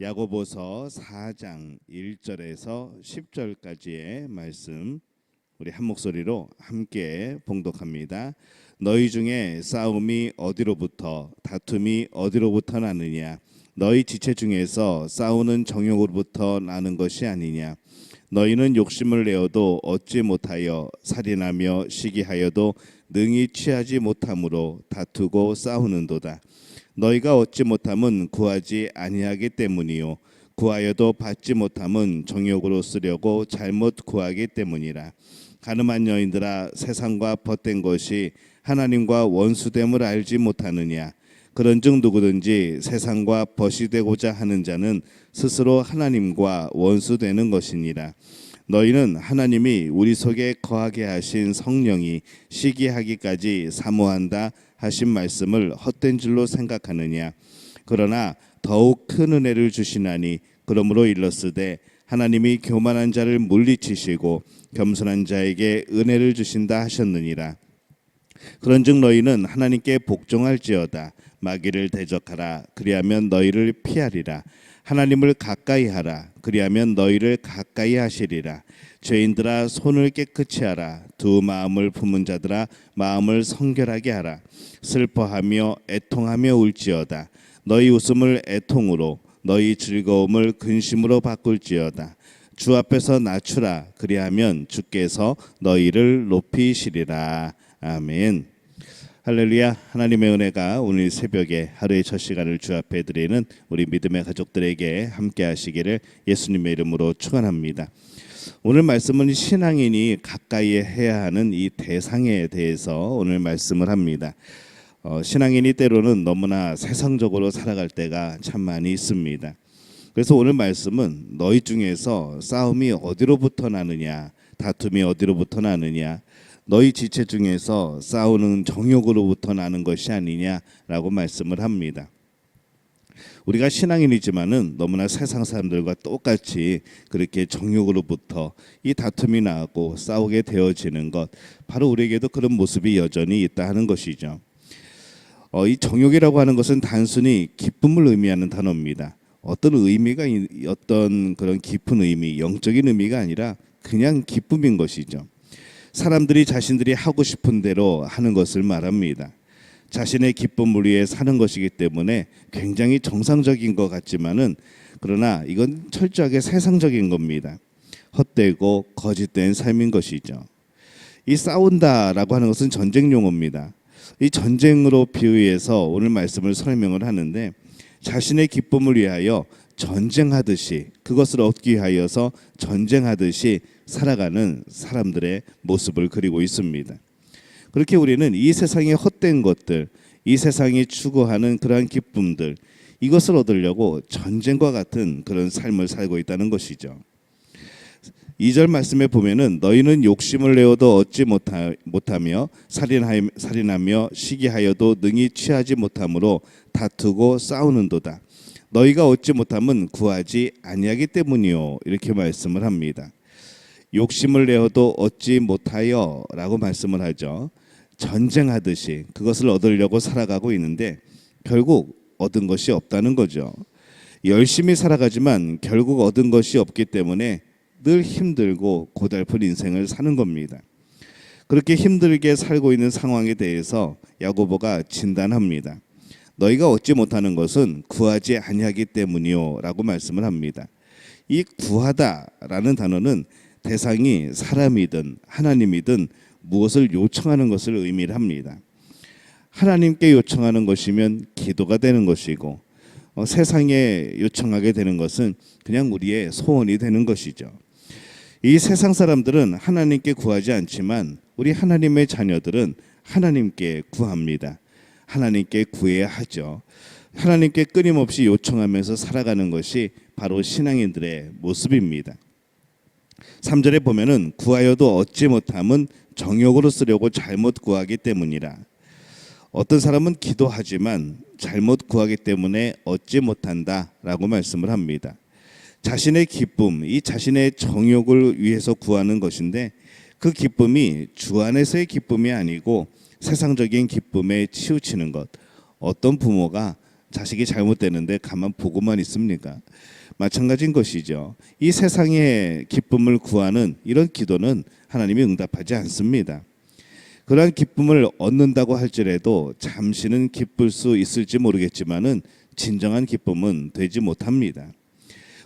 야고보서 4장 1절에서 10절까지의 말씀 우리 한 목소리로 함께 봉독합니다. 너희 중에 싸움이 어디로부터 다툼이 어디로부터 나느냐? 너희 지체 중에서 싸우는 정욕으로부터 나는 것이 아니냐? 너희는 욕심을 내어도 얻지 못하여 살인하며 시기하여도 능히 취하지 못함으로 다투고 싸우는도다. 너희가 얻지 못함은 구하지 아니하기 때문이요 구하여도 받지 못함은 정욕으로 쓰려고 잘못 구하기 때문이라. 가늠한 여인들아, 세상과 벗된 것이 하나님과 원수됨을 알지 못하느냐? 그런즉 누구든지 세상과 벗이 되고자 하는 자는 스스로 하나님과 원수되는 것이니라. 너희는 하나님이 우리 속에 거하게 하신 성령이 시기하기까지 사모한다 하신 말씀을 헛된 줄로 생각하느냐? 그러나 더욱 큰 은혜를 주시나니 그러므로 일렀으되 하나님이 교만한 자를 물리치시고 겸손한 자에게 은혜를 주신다 하셨느니라. 그런즉 너희는 하나님께 복종할지어다. 마귀를 대적하라. 그리하면 너희를 피하리라. 하나님을 가까이 하라. 그리하면 너희를 가까이 하시리라. 죄인들아, 손을 깨끗이 하라. 두 마음을 품은 자들아, 마음을 성결하게 하라. 슬퍼하며 애통하며 울지어다. 너희 웃음을 애통으로, 너희 즐거움을 근심으로 바꿀지어다. 주 앞에서 낮추라. 그리하면 주께서 너희를 높이시리라. 아멘. 할렐루야. 하나님의 은혜가 오늘 새벽에 하루의 첫 시간을 주 앞에 드리는 우리 믿음의 가족들에게 함께 하시기를 예수님의 이름으로 축원합니다. 오늘 말씀은 신앙인이 가까이 해야 하는 이 대상에 대해서 오늘 말씀을 합니다. 신앙인이 때로는 너무나 세상적으로 살아갈 때가 참 많이 있습니다. 그래서 오늘 말씀은 너희 중에서 싸움이 어디로부터 나느냐, 다툼이 어디로부터 나느냐, 너희 지체 중에서 싸우는 정욕으로부터 나는 것이 아니냐라고 말씀을 합니다. 우리가 신앙인이지만은 너무나 세상 사람들과 똑같이 그렇게 정욕으로부터 이 다툼이 나고 싸우게 되어지는 것, 바로 우리에게도 그런 모습이 여전히 있다 하는 것이죠. 이 정욕이라고 하는 것은 단순히 기쁨을 의미하는 단어입니다. 어떤 의미가 어떤 그런 깊은 의미, 영적인 의미가 아니라 그냥 기쁨인 것이죠. 사람들이 자신들이 하고 싶은 대로 하는 것을 말합니다. 자신의 기쁨을 위해 사는 것이기 때문에 굉장히 정상적인 것 같지만은 그러나 이건 철저하게 세상적인 겁니다. 헛되고 거짓된 삶인 것이죠. 이 싸운다라고 하는 것은 전쟁 용어입니다. 이 전쟁으로 비유해서 오늘 말씀을 설명을 하는데 자신의 기쁨을 위하여 전쟁하듯이 그것을 얻기 위하여서 전쟁하듯이 살아가는 사람들의 모습을 그리고 있습니다. 그렇게 우리는 이 세상의 헛된 것들, 이 세상이 추구하는 그러한 기쁨들, 이것을 얻으려고 전쟁과 같은 그런 삶을 살고 있다는 것이죠. 2절 말씀에 보면은 너희는 욕심을 내어도 얻지 못하며 살인하며 시기하여도 능히 취하지 못함으로 다투고 싸우는도다. 너희가 얻지 못함은 구하지 아니하기 때문이요. 이렇게 말씀을 합니다. 욕심을 내어도 얻지 못하여 라고 말씀을 하죠. 전쟁하듯이 그것을 얻으려고 살아가고 있는데 결국 얻은 것이 없다는 거죠. 열심히 살아가지만 결국 얻은 것이 없기 때문에 늘 힘들고 고달픈 인생을 사는 겁니다. 그렇게 힘들게 살고 있는 상황에 대해서 야고보가 진단합니다. 너희가 얻지 못하는 것은 구하지 아니하기 때문이요 라고 말씀을 합니다. 이 구하다라는 단어는 대상이 사람이든 하나님이든 무엇을 요청하는 것을 의미를 합니다. 하나님께 요청하는 것이면 기도가 되는 것이고 세상에 요청하게 되는 것은 그냥 우리의 소원이 되는 것이죠. 이 세상 사람들은 하나님께 구하지 않지만 우리 하나님의 자녀들은 하나님께 구합니다. 하나님께 구해야 하죠. 하나님께 끊임없이 요청하면서 살아가는 것이 바로 신앙인들의 모습입니다. 3절에 보면은 구하여도 얻지 못함은 정욕으로 쓰려고 잘못 구하기 때문이라. 어떤 사람은 기도하지만 잘못 구하기 때문에 얻지 못한다라고 말씀을 합니다. 자신의 기쁨, 이 자신의 정욕을 위해서 구하는 것인데 그 기쁨이 주 안에서의 기쁨이 아니고 세상적인 기쁨에 치우치는 것. 어떤 부모가 자식이 잘못되는데 가만 보고만 있습니까? 마찬가지인 것이죠. 이 세상의 기쁨을 구하는 이런 기도는 하나님이 응답하지 않습니다. 그러한 기쁨을 얻는다고 할지라도 잠시는 기쁠 수 있을지 모르겠지만은 진정한 기쁨은 되지 못합니다.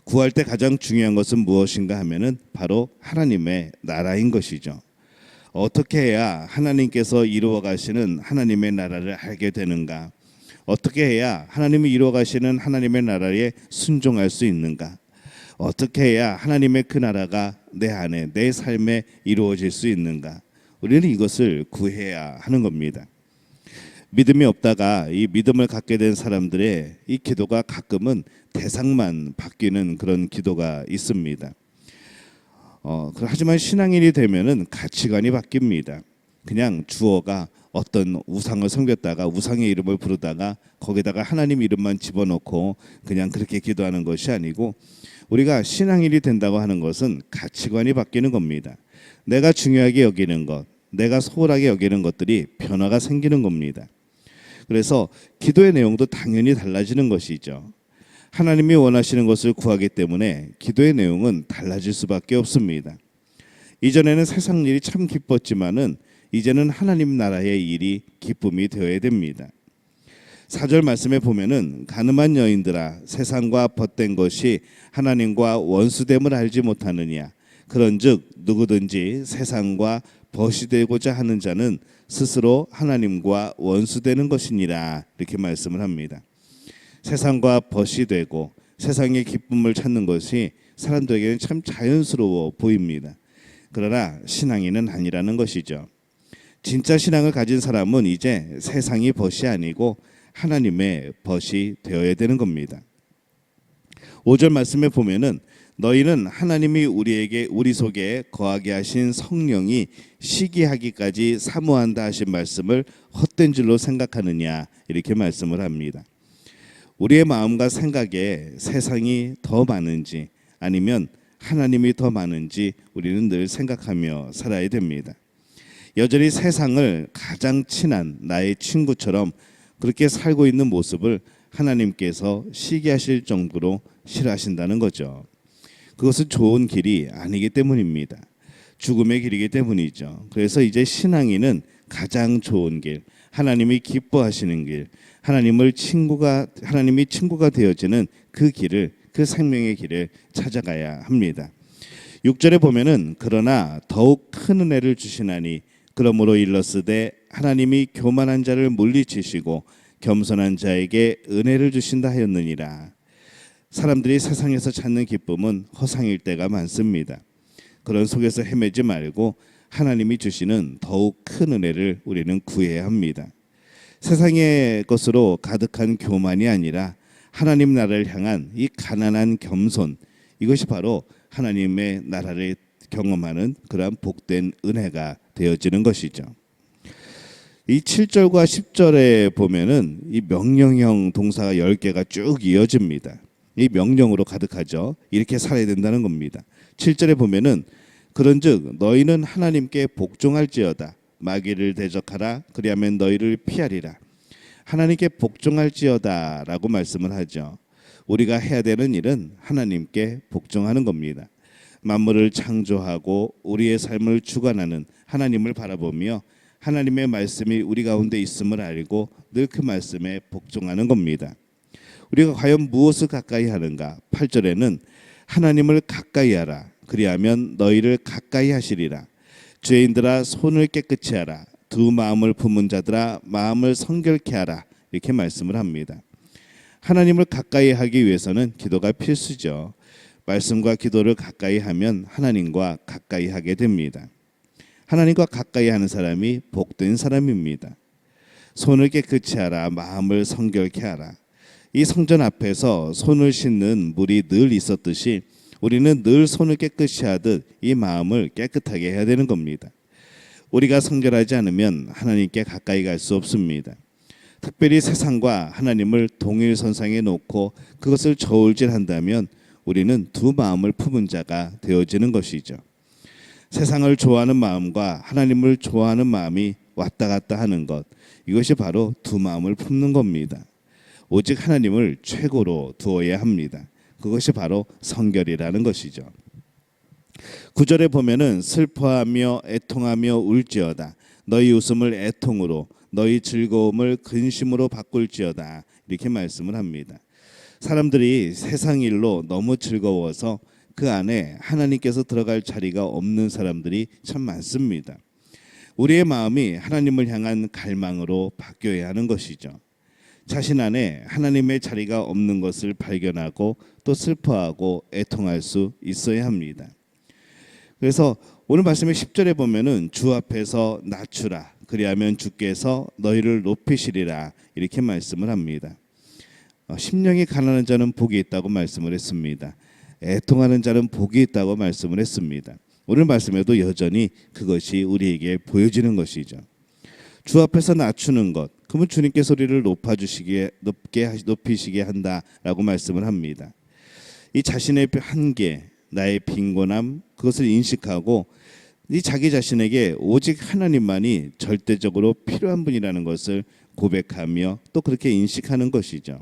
구할 때 가장 중요한 것은 무엇인가 하면은 바로 하나님의 나라인 것이죠. 어떻게 해야 하나님께서 이루어 가시는 하나님의 나라를 알게 되는가? 어떻게 해야 하나님이 이루어 가시는 하나님의 나라에 순종할 수 있는가? 어떻게 해야 하나님의 그 나라가 내 안에 내 삶에 이루어질 수 있는가? 우리는 이것을 구해야 하는 겁니다. 믿음이 없다가 이 믿음을 갖게 된 사람들의 이 기도가 가끔은 대상만 바뀌는 그런 기도가 있습니다. 하지만 신앙인이 되면은 가치관이 바뀝니다. 그냥 주어가 어떤 우상을 섬겼다가 우상의 이름을 부르다가 거기다가 하나님 이름만 집어넣고 그냥 그렇게 기도하는 것이 아니고, 우리가 신앙인이 된다고 하는 것은 가치관이 바뀌는 겁니다. 내가 중요하게 여기는 것, 내가 소홀하게 여기는 것들이 변화가 생기는 겁니다. 그래서 기도의 내용도 당연히 달라지는 것이죠. 하나님이 원하시는 것을 구하기 때문에 기도의 내용은 달라질 수밖에 없습니다. 이전에는 세상 일이 참 기뻤지만은 이제는 하나님 나라의 일이 기쁨이 되어야 됩니다. 4절 말씀에 보면은 가늠한 여인들아 세상과 벗된 것이 하나님과 원수됨을 알지 못하느냐, 그런즉 누구든지 세상과 벗이 되고자 하는 자는 스스로 하나님과 원수되는 것이니라, 이렇게 말씀을 합니다. 세상과 벗이 되고 세상의 기쁨을 찾는 것이 사람들에게는 참 자연스러워 보입니다. 그러나 신앙인은 아니라는 것이죠. 진짜 신앙을 가진 사람은 이제 세상이 벗이 아니고 하나님의 벗이 되어야 되는 겁니다. 5절 말씀에 보면은 너희는 하나님이 우리 속에 거하게 하신 성령이 시기하기까지 사모한다 하신 말씀을 헛된 줄로 생각하느냐, 이렇게 말씀을 합니다. 우리의 마음과 생각에 세상이 더 많은지 아니면 하나님이 더 많은지 우리는 늘 생각하며 살아야 됩니다. 여전히 세상을 가장 친한 나의 친구처럼 그렇게 살고 있는 모습을 하나님께서 시기하실 정도로 싫어하신다는 거죠. 그것은 좋은 길이 아니기 때문입니다. 죽음의 길이기 때문이죠. 그래서 이제 신앙인은 가장 좋은 길, 하나님이 기뻐하시는 길, 하나님이 친구가 되어지는 그 길을, 그 생명의 길을 찾아가야 합니다. 6절에 보면은 그러나 더욱 큰 은혜를 주시나니 그러므로 일렀으되 하나님이 교만한 자를 물리치시고 겸손한 자에게 은혜를 주신다 하였느니라. 사람들이 세상에서 찾는 기쁨은 허상일 때가 많습니다. 그런 속에서 헤매지 말고 하나님이 주시는 더욱 큰 은혜를 우리는 구해야 합니다. 세상의 것으로 가득한 교만이 아니라 하나님 나라를 향한 이 가난한 겸손, 이것이 바로 하나님의 나라를 경험하는 그러한 복된 은혜가 되어지는 것이죠. 이 7절과 10절에 보면은 이 명령형 동사가 10개가 쭉 이어집니다. 이 명령으로 가득하죠. 이렇게 살아야 된다는 겁니다. 7절에 보면은 그런즉 너희는 하나님께 복종할지어다. 마귀를 대적하라. 그리하면 너희를 피하리라. 하나님께 복종할지어다라고 말씀을 하죠. 우리가 해야 되는 일은 하나님께 복종하는 겁니다. 만물을 창조하고 우리의 삶을 주관하는 하나님을 바라보며 하나님의 말씀이 우리 가운데 있음을 알고 늘 그 말씀에 복종하는 겁니다. 우리가 과연 무엇을 가까이 하는가? 8절에는 하나님을 가까이 하라. 그리하면 너희를 가까이 하시리라. 죄인들아 손을 깨끗이 하라. 두 마음을 품은 자들아 마음을 성결케 하라. 이렇게 말씀을 합니다. 하나님을 가까이 하기 위해서는 기도가 필수죠. 말씀과 기도를 가까이 하면 하나님과 가까이 하게 됩니다. 하나님과 가까이 하는 사람이 복된 사람입니다. 손을 깨끗이 하라. 마음을 성결케 하라. 이 성전 앞에서 손을 씻는 물이 늘 있었듯이 우리는 늘 손을 깨끗이 하듯 이 마음을 깨끗하게 해야 되는 겁니다. 우리가 성결하지 않으면 하나님께 가까이 갈 수 없습니다. 특별히 세상과 하나님을 동일선상에 놓고 그것을 저울질한다면 우리는 두 마음을 품은 자가 되어지는 것이죠. 세상을 좋아하는 마음과 하나님을 좋아하는 마음이 왔다 갔다 하는 것, 이것이 바로 두 마음을 품는 겁니다. 오직 하나님을 최고로 두어야 합니다. 그것이 바로 성결이라는 것이죠. 9절에 보면은 슬퍼하며 애통하며 울지어다. 너희 웃음을 애통으로 너희 즐거움을 근심으로 바꿀지어다. 이렇게 말씀을 합니다. 사람들이 세상 일로 너무 즐거워서 그 안에 하나님께서 들어갈 자리가 없는 사람들이 참 많습니다. 우리의 마음이 하나님을 향한 갈망으로 바뀌어야 하는 것이죠. 자신 안에 하나님의 자리가 없는 것을 발견하고 또 슬퍼하고 애통할 수 있어야 합니다. 그래서 오늘 말씀의 10절에 보면은 주 앞에서 낮추라 그리하면 주께서 너희를 높이시리라 이렇게 말씀을 합니다. 심령이 가난한 자는 복이 있다고 말씀을 했습니다. 애통하는 자는 복이 있다고 말씀을 했습니다. 오늘 말씀에도 여전히 그것이 우리에게 보여지는 것이죠. 주 앞에서 낮추는 것, 그러면 주님께 소리를 높이시게 한다라고 말씀을 합니다. 이 자신의 한계, 나의 빈곤함, 그것을 인식하고 이 자기 자신에게 오직 하나님만이 절대적으로 필요한 분이라는 것을 고백하며 또 그렇게 인식하는 것이죠.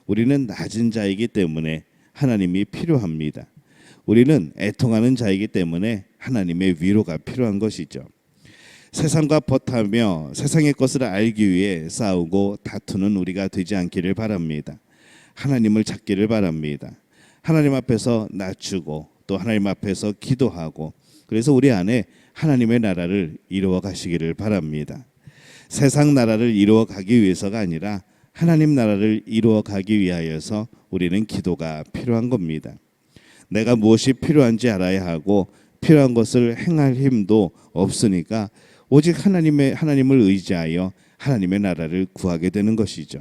우리는 낮은 자이기 때문에 하나님이 필요합니다. 우리는 애통하는 자이기 때문에 하나님의 위로가 필요한 것이죠. 세상과 버타며 세상의 것을 알기 위해 싸우고 다투는 우리가 되지 않기를 바랍니다. 하나님을 찾기를 바랍니다. 하나님 앞에서 낮추고 또 하나님 앞에서 기도하고 그래서 우리 안에 하나님의 나라를 이루어 가시기를 바랍니다. 세상 나라를 이루어 가기 위해서가 아니라 하나님 나라를 이루어 가기 위하여서 우리는 기도가 필요한 겁니다. 내가 무엇이 필요한지 알아야 하고 필요한 것을 행할 힘도 없으니까 오직 하나님을 의지하여 하나님의 나라를 구하게 되는 것이죠.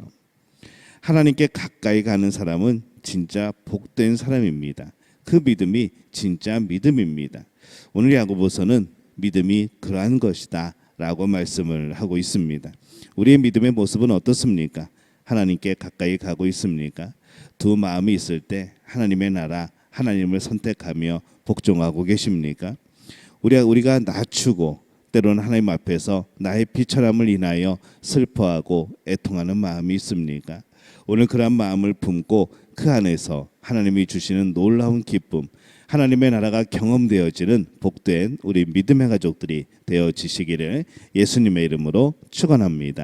하나님께 가까이 가는 사람은 진짜 복된 사람입니다. 그 믿음이 진짜 믿음입니다. 오늘 야고보서는 믿음이 그러한 것이다 라고 말씀을 하고 있습니다. 우리의 믿음의 모습은 어떻습니까? 하나님께 가까이 가고 있습니까? 두 마음이 있을 때 하나님의 나라, 하나님을 선택하며 복종하고 계십니까? 우리가 낮추고 때로는 하나님 앞에서 나의 비천함을 인하여 슬퍼하고 애통하는 마음이 있습니까? 오늘 그러한 마음을 품고 그 안에서 하나님이 주시는 놀라운 기쁨, 하나님의 나라가 경험되어지는 복된 우리 믿음의 가족들이 되어지시기를 예수님의 이름으로 축원합니다.